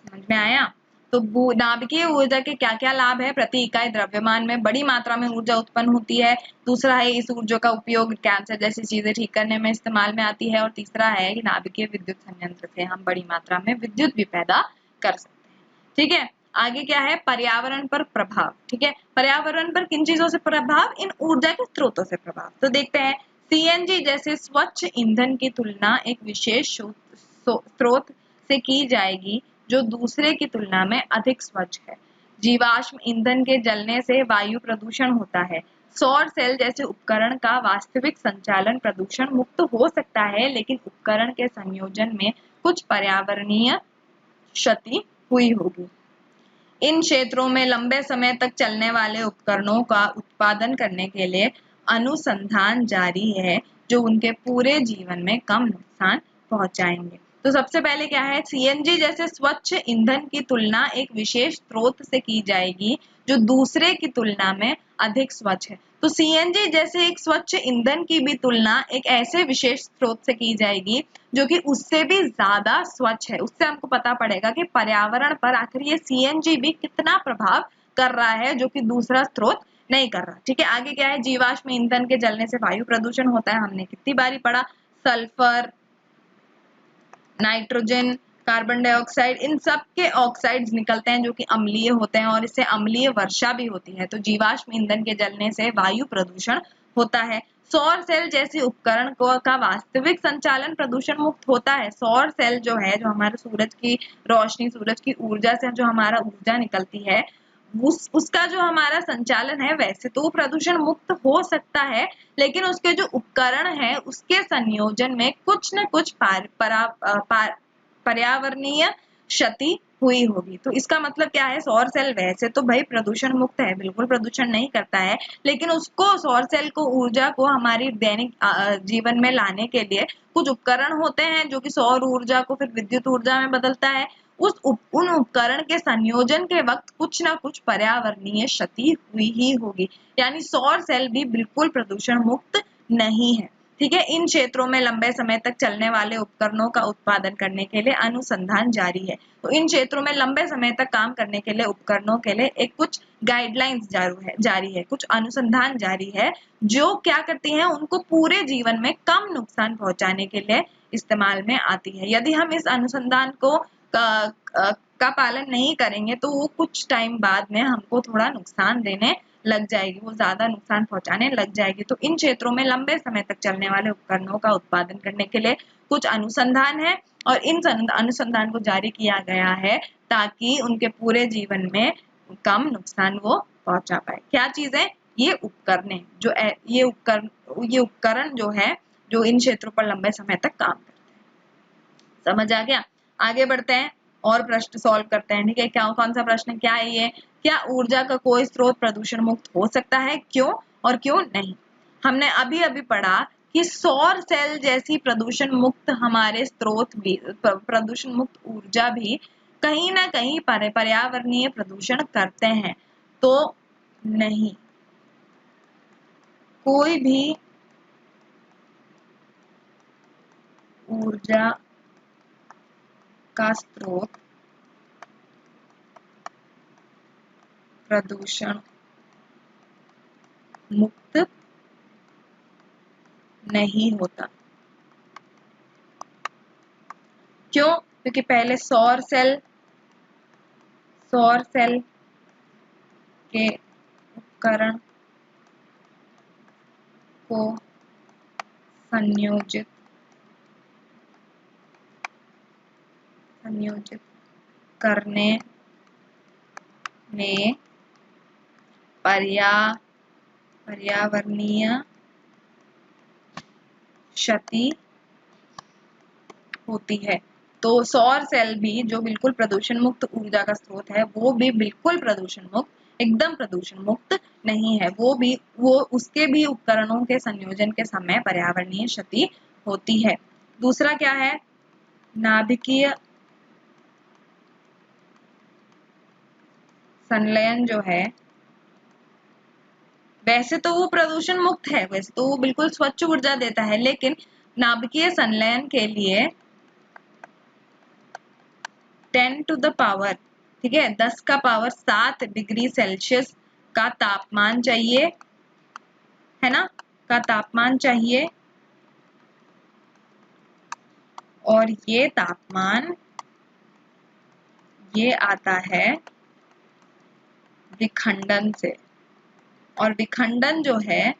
[SPEAKER 1] समझ में आया? तो नाभिकीय ऊर्जा के क्या क्या लाभ है? प्रति इकाई द्रव्यमान में बड़ी मात्रा में ऊर्जा उत्पन्न होती है। दूसरा है इस ऊर्जा का उपयोग कैंसर जैसी चीजें ठीक करने में इस्तेमाल में आती है। और तीसरा है कि नाभिकीय विद्युत संयंत्र से हम बड़ी मात्रा में विद्युत भी पैदा कर सकते हैं। ठीक है, आगे क्या है? पर्यावरण पर प्रभाव। ठीक है, पर्यावरण पर किन चीजों से प्रभाव? इन ऊर्जा के स्रोतों से प्रभाव। तो देखते हैं। सीएनजी जैसे स्वच्छ ईंधन की तुलना एक विशेष स्रोत से की जाएगी जो दूसरे की तुलना में अधिक स्वच्छ है। जीवाश्म ईंधन के जलने से वायु प्रदूषण होता है। सौर सेल जैसे उपकरण का वास्तविक संचालन प्रदूषण मुक्त हो सकता है, लेकिन उपकरण के संयोजन में कुछ पर्यावरणीय क्षति हुई होगी। इन क्षेत्रों में लंबे समय तक चलने वाले उपकरणों का उत्पादन करने के लिए अनुसंधान जारी है जो उनके पूरे जीवन में कम नुकसान पहुंचाएंगे। तो सबसे पहले क्या है? सीएनजी जैसे स्वच्छ ईंधन की तुलना एक विशेष स्रोत से की जाएगी जो दूसरे की तुलना में अधिक स्वच्छ है। तो सीएनजी जैसे एक स्वच्छ ईंधन की भी तुलना एक ऐसे विशेष स्रोत से की जाएगी जो कि उससे भी ज्यादा स्वच्छ है। उससे हमको पता पड़ेगा कि पर्यावरण पर आखिर ये सीएनजी भी कितना प्रभाव कर रहा है जो कि दूसरा स्रोत नहीं कर रहा। ठीक है, आगे क्या है? जीवाश्म ईंधन के जलने से वायु प्रदूषण होता है। हमने कितनी बारी पढ़ा? सल्फर, नाइट्रोजन, कार्बन डाइऑक्साइड, इन सब के ऑक्साइड्स निकलते हैं जो कि अम्लीय होते हैं और इससे अम्लीय वर्षा भी होती है। तो जीवाश्म ईंधन के जलने से वायु प्रदूषण होता है। सौर सेल जैसे उपकरण का वास्तविक संचालन प्रदूषण मुक्त होता है। सौर सेल जो है, जो हमारे सूरज की रोशनी, सूरज की ऊर्जा से जो हमारा ऊर्जा निकलती है, उसका जो हमारा संचालन है वैसे तो प्रदूषण मुक्त हो सकता है, लेकिन उसके जो उपकरण है उसके संयोजन में कुछ न कुछ पर्यावरणीय क्षति हुई होगी। तो इसका मतलब क्या है? सौर सेल वैसे तो भाई प्रदूषण मुक्त है, बिल्कुल प्रदूषण नहीं करता है, लेकिन उसको, सौर सेल को, ऊर्जा को हमारी दैनिक जीवन में लाने के लिए कुछ उपकरण होते हैं जो कि सौर ऊर्जा को फिर विद्युत ऊर्जा में बदलता है। उन उपकरण के संयोजन के वक्त कुछ ना कुछ पर्यावरणीय क्षति हुई ही होगी। यानी सौर सेल भी बिल्कुल प्रदूषण मुक्त नहीं है। ठीक है, इन क्षेत्रों में लंबे समय तक चलने वाले उपकरणों का उत्पादन करने के लिए अनुसंधान जारी है। तो इन क्षेत्रों में लंबे समय तक काम करने के लिए उपकरणों के लिए एक कुछ गाइडलाइंस जारी है, कुछ अनुसंधान जारी है जो क्या करती हैं? उनको पूरे जीवन में कम नुकसान पहुंचाने के लिए इस्तेमाल में आती है। यदि हम इस अनुसंधान को का पालन नहीं करेंगे तो वो कुछ टाइम बाद में हमको थोड़ा नुकसान देने लग जाएगी, वो ज्यादा नुकसान पहुंचाने लग जाएगी। तो इन क्षेत्रों में लंबे समय तक चलने वाले उपकरणों का उत्पादन करने के लिए कुछ अनुसंधान है और इन अनुसंधान को जारी किया गया है ताकि उनके पूरे जीवन में कम नुकसान वो पहुंचा पाए। क्या चीज है? ये उपकरण जो ये उपकरण जो है जो इन क्षेत्रों पर लंबे समय तक काम करते हैं। समझ आ गया? आगे बढ़ते हैं और प्रश्न सॉल्व करते हैं। ठीक है, क्या कौन सा प्रश्न क्या है ये? क्या ऊर्जा का कोई स्रोत प्रदूषण मुक्त हो सकता है, क्यों और क्यों नहीं? हमने अभी अभी पढ़ा कि सौर सेल जैसी प्रदूषण मुक्त हमारे स्रोत भी, प्रदूषण मुक्त ऊर्जा भी कहीं ना कहीं पर्यावरणीय प्रदूषण करते हैं। तो नहीं, कोई भी ऊर्जा का स्रोत प्रदूषण मुक्त नहीं होता। क्यों? क्योंकि पहले सौर सेल के उपकरण को संयोजित करने में पर्यावरणीय क्षति होती है। तो सौर सेल भी जो बिल्कुल प्रदूषण मुक्त ऊर्जा का स्रोत है वो भी बिल्कुल प्रदूषण मुक्त, एकदम प्रदूषण मुक्त नहीं है। वो उसके भी उपकरणों के संयोजन के समय पर्यावरणीय क्षति होती है। दूसरा क्या है? नाभिकीय संलयन जो है, वैसे तो वो प्रदूषण मुक्त है, वैसे तो वो बिल्कुल स्वच्छ ऊर्जा देता है, लेकिन नाभिकीय संलयन के लिए 10 टू द पावर, ठीक है, 10 का पावर 7 डिग्री सेल्सियस का तापमान चाहिए, है ना, का तापमान चाहिए। और ये तापमान ये आता है विखंडन से, और विखंडन जो है,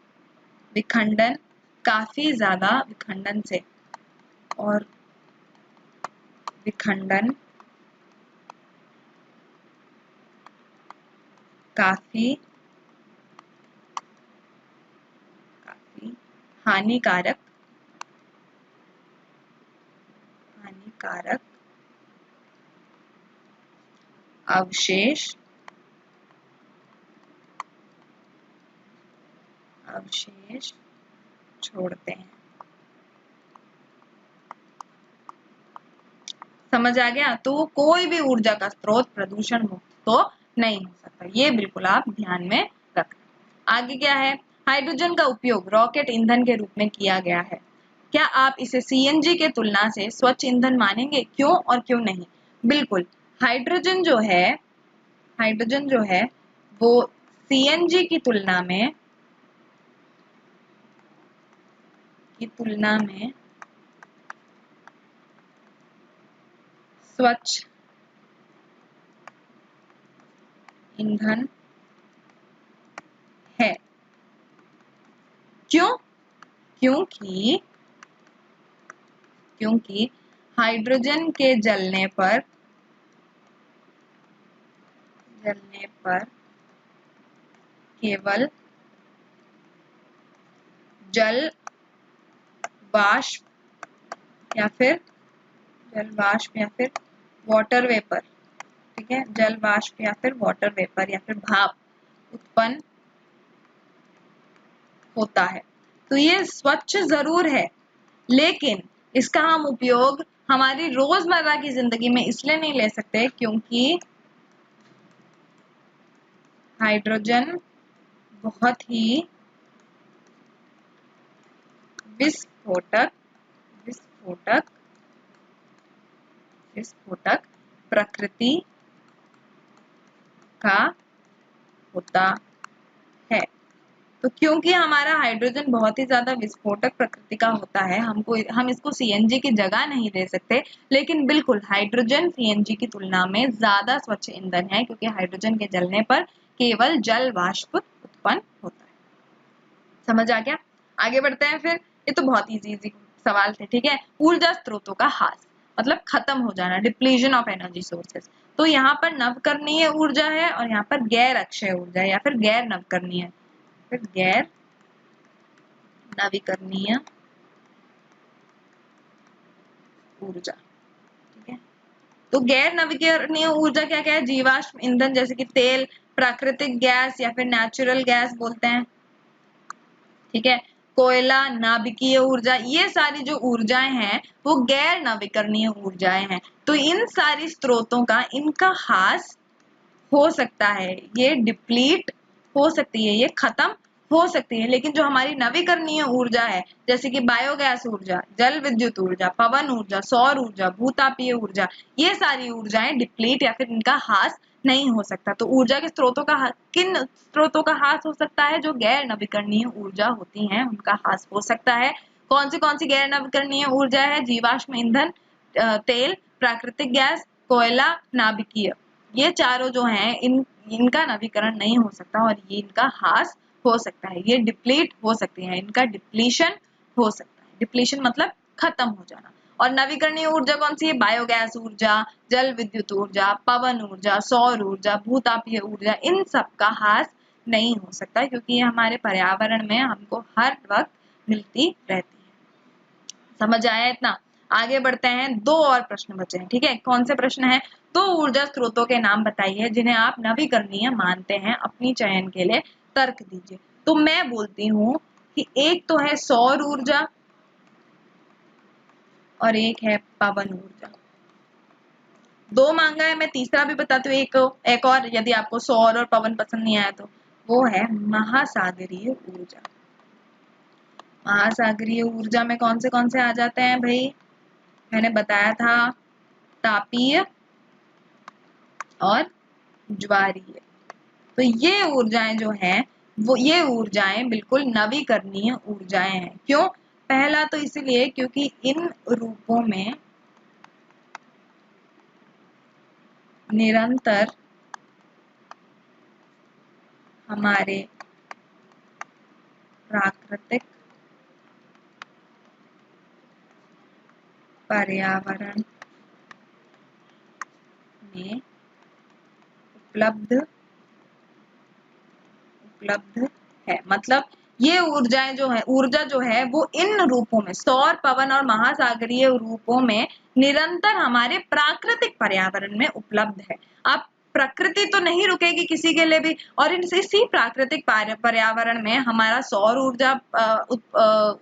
[SPEAKER 1] विखंडन काफी ज्यादा विखंडन से, और विखंडन काफी हानिकारक अवशेष छोड़ते हैं। समझ आ गया? तो कोई भी ऊर्जा का स्रोत प्रदूषण मुक्त तो नहीं हो सकता, ये बिल्कुल आप ध्यान में रखना। आगे क्या है? हाइड्रोजन का उपयोग रॉकेट ईंधन के रूप में किया गया है। क्या आप इसे सीएनजी के तुलना से स्वच्छ ईंधन मानेंगे, क्यों और क्यों नहीं? बिल्कुल, हाइड्रोजन जो है वो सीएनजी की तुलना में स्वच्छ ईंधन है। क्यों? क्योंकि हाइड्रोजन के जलने पर केवल जल वाष्प या फिर वाटर वेपर, ठीक है, जल वाष्प या फिर वाटर वेपर या फिर भाप उत्पन्न होता है। तो ये स्वच्छ जरूर है, लेकिन इसका हम उपयोग हमारी रोजमर्रा की जिंदगी में इसलिए नहीं ले सकते क्योंकि हाइड्रोजन बहुत ही विस्फोटक प्रकृति का होता है। तो क्योंकि हमारा हाइड्रोजन बहुत ही ज्यादा विस्फोटक प्रकृति का होता है, हम इसको सीएनजी की जगह नहीं दे सकते, लेकिन बिल्कुल हाइड्रोजन सीएनजी की तुलना में ज्यादा स्वच्छ ईंधन है, क्योंकि हाइड्रोजन के जलने पर केवल जल वाष्प उत्पन्न होता है। समझ आ गया? आगे बढ़ते हैं फिर। ये तो बहुत इजी सवाल थे, ठीक है। ऊर्जा स्रोतों का ह्रास मतलब खत्म हो जाना, डिप्लीशन ऑफ एनर्जी सोर्सेस। तो यहाँ पर नवकरणीय ऊर्जा है और यहाँ पर गैर अक्षय ऊर्जा या फिर गैर नवकरणीय, फिर गैर नवीकरणीय ऊर्जा, ठीक है। तो गैर नवीकरणीय ऊर्जा क्या क्या है? जीवाश्म ईंधन जैसे कि तेल, प्राकृतिक गैस या फिर नेचुरल गैस बोलते हैं, ठीक है। कोयला, नाभिकीय ऊर्जा, ये सारी जो ऊर्जाएं हैं वो गैर नवीकरणीय ऊर्जाएं हैं। तो इन सारी स्रोतों का इनका ह्रास हो सकता है, ये डिप्लीट हो सकती है, ये खत्म हो सकती है। लेकिन जो हमारी नवीकरणीय ऊर्जा है जैसे कि बायोगैस ऊर्जा, जल विद्युत ऊर्जा, पवन ऊर्जा, सौर ऊर्जा, भूतापीय ऊर्जा, ये सारी ऊर्जाएं डिप्लीट या फिर इनका ह्रास नहीं हो सकता। तो ऊर्जा के स्रोतों का किन स्रोतों का ह्रास हो सकता है? जो गैर नवीकरणीय ऊर्जा होती हैं उनका ह्रास हो सकता है। कौन सी गैर नवीकरणीय ऊर्जा है? जीवाश्म ईंधन, तेल, प्राकृतिक गैस, कोयला, नाभिकीय, ये चारों जो हैं इनका नवीकरण नहीं हो सकता और ये इनका ह्रास हो सकता है, ये डिप्लीट हो सकती है, इनका डिप्लीशन हो सकता है। डिप्लीशन मतलब खत्म हो जाना। और नवीकरणीय ऊर्जा कौन सी है? बायोगैस ऊर्जा, जल विद्युत ऊर्जा, पवन ऊर्जा, सौर ऊर्जा, भूतापीय ऊर्जा, इन सब का ह्रास नहीं हो सकता, क्योंकि ये हमारे पर्यावरण में हमको हर वक्त मिलती रहती है। समझ आया इतना? आगे बढ़ते हैं, दो और प्रश्न बचे हैं, ठीक है। कौन से प्रश्न हैं? दो ऊर्जा स्रोतों के नाम बताइए जिन्हें आप नवीकरणीय मानते हैं, अपनी चयन के लिए तर्क दीजिए। तो मैं बोलती हूँ कि एक तो है सौर ऊर्जा और एक है पवन ऊर्जा। दो मांगा है, मैं तीसरा भी बताती हूँ। एक और, यदि आपको सौर और पवन पसंद नहीं आया तो, वो है महासागरीय ऊर्जा। महासागरीय ऊर्जा में कौन से आ जाते हैं भाई? मैंने बताया था तापीय और ज्वारीय। तो ये ऊर्जाएं जो हैं वो ये ऊर्जाएं बिल्कुल नवीकरणीय ऊर्जाएं हैं। क्यों? पहला तो इसलिए क्योंकि इन रूपों में निरंतर हमारे प्राकृतिक पर्यावरण में उपलब्ध है। मतलब ये ऊर्जा जो है वो इन रूपों में, सौर, पवन और महासागरीय रूपों में निरंतर हमारे प्राकृतिक पर्यावरण में उपलब्ध है। आप प्रकृति तो नहीं रुकेगी किसी के लिए भी, और इसी प्राकृतिक पर्यावरण में हमारा सौर ऊर्जा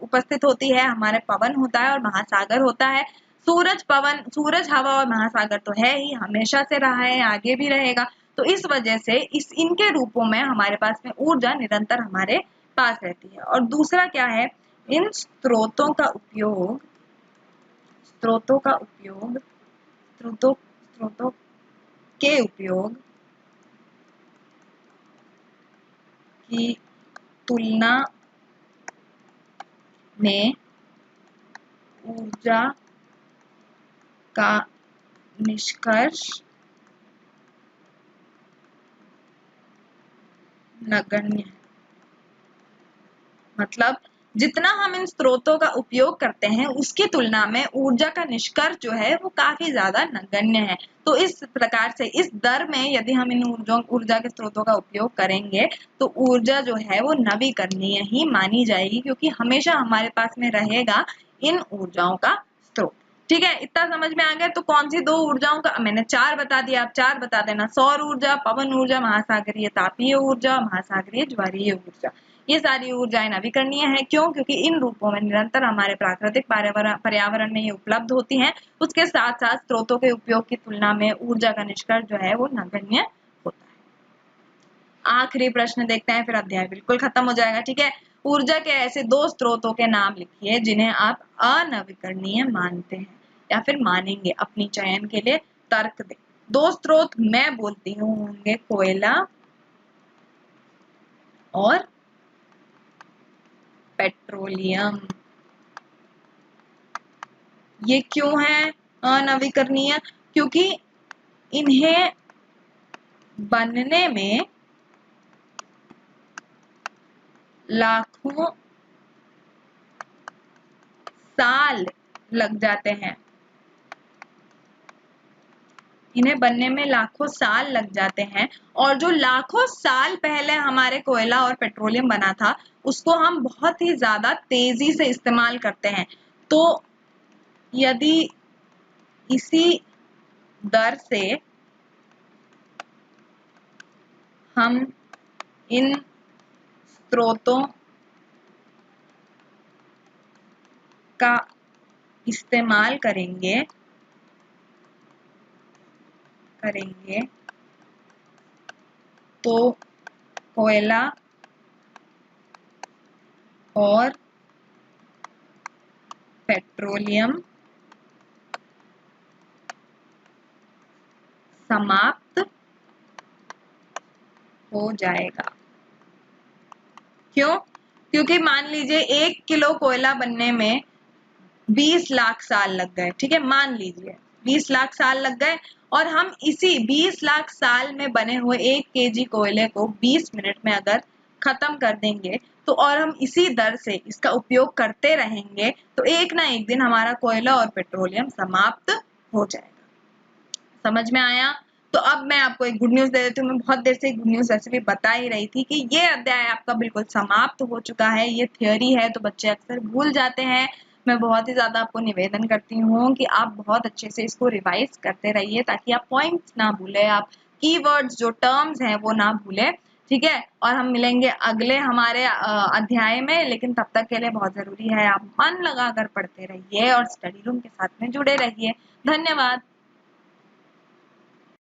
[SPEAKER 1] उपस्थित होती है, हमारे पवन होता है और महासागर होता है। सूरज, हवा और महासागर तो है ही, हमेशा से रहा है, आगे भी रहेगा। तो इस वजह से इनके रूपों में हमारे पास में ऊर्जा निरंतर हमारे पास रहती है। और दूसरा क्या है? इन स्रोतों का उपयोग स्रोतों के उपयोग की तुलना में ऊर्जा का निष्कर्ष नगण्य है। मतलब जितना हम इन स्रोतों का उपयोग करते हैं उसकी तुलना में ऊर्जा का निष्कर्ष जो है वो काफी ज्यादा नगण्य है। तो इस प्रकार से इस दर में यदि हम इन ऊर्जा के स्रोतों का उपयोग करेंगे तो ऊर्जा जो है वो नवीकरणीय ही मानी जाएगी, क्योंकि हमेशा हमारे पास में रहेगा इन ऊर्जाओं का स्रोत। ठीक है, इतना समझ में आ गया? तो कौन सी दो ऊर्जाओं का, मैंने चार बता दिया, आप चार बता देना। सौर ऊर्जा, पवन ऊर्जा, महासागरीय तापीय ऊर्जा, महासागरीय ज्वारीय ऊर्जा। ये सारी ऊर्जाएं नवीकरणीय है। क्यों? क्योंकि इन रूपों में निरंतर हमारे प्राकृतिक पर्यावरण में ये उपलब्ध होती हैं। उसके साथ साथ स्रोतों के उपयोग की तुलना में ऊर्जा का निष्कर्ष जो है वो नगण्य होता है। आखिरी प्रश्न देखते हैं, फिर अध्याय बिल्कुल खत्म हो जाएगा। ठीक है, ऊर्जा के ऐसे दो स्रोतों के नाम लिखिए जिन्हें आप अनवीकरणीय मानते हैं या फिर मानेंगे, अपनी चयन के लिए तर्क दें। दो स्रोत मैं बोलती हूँ होंगे कोयला और पेट्रोलियम। ये क्यों है अनवीकरणीय? क्योंकि इन्हें बनने में लाखों साल लग जाते हैं। इन्हें बनने में लाखों साल लग जाते हैं, और जो लाखों साल पहले हमारे कोयला और पेट्रोलियम बना था उसको हम बहुत ही ज्यादा तेजी से इस्तेमाल करते हैं। तो यदि इसी दर से हम इन स्रोतों का इस्तेमाल करेंगे तो कोयला और पेट्रोलियम समाप्त हो जाएगा। क्यों? क्योंकि मान लीजिए 1 किलो कोयला बनने में 20 लाख साल लग गए, ठीक है, मान लीजिए 20 लाख साल लग गए, और हम इसी 20 लाख साल में बने हुए 1 केजी कोयले को 20 मिनट में अगर खत्म कर देंगे तो, और हम इसी दर से इसका उपयोग करते रहेंगे तो एक ना एक दिन हमारा कोयला और पेट्रोलियम समाप्त हो जाएगा। समझ में आया? तो अब मैं आपको एक गुड न्यूज दे देती हूँ। मैं बहुत देर से एक गुड न्यूज वैसे भी बता ही रही थी कि ये अध्याय आपका बिल्कुल समाप्त हो चुका है। ये थ्योरी है तो बच्चे अक्सर भूल जाते हैं। मैं बहुत ही ज्यादा आपको निवेदन करती हूँ कि आप बहुत अच्छे से इसको रिवाइज करते रहिए ताकि आप पॉइंट्स ना भूले, आप कीवर्ड्स जो टर्म्स हैं वो ना भूले, ठीक है। और हम मिलेंगे अगले हमारे अध्याय में, लेकिन तब तक के लिए बहुत जरूरी है आप मन लगाकर पढ़ते रहिए और स्टडी रूम के साथ में जुड़े रहिए। धन्यवाद।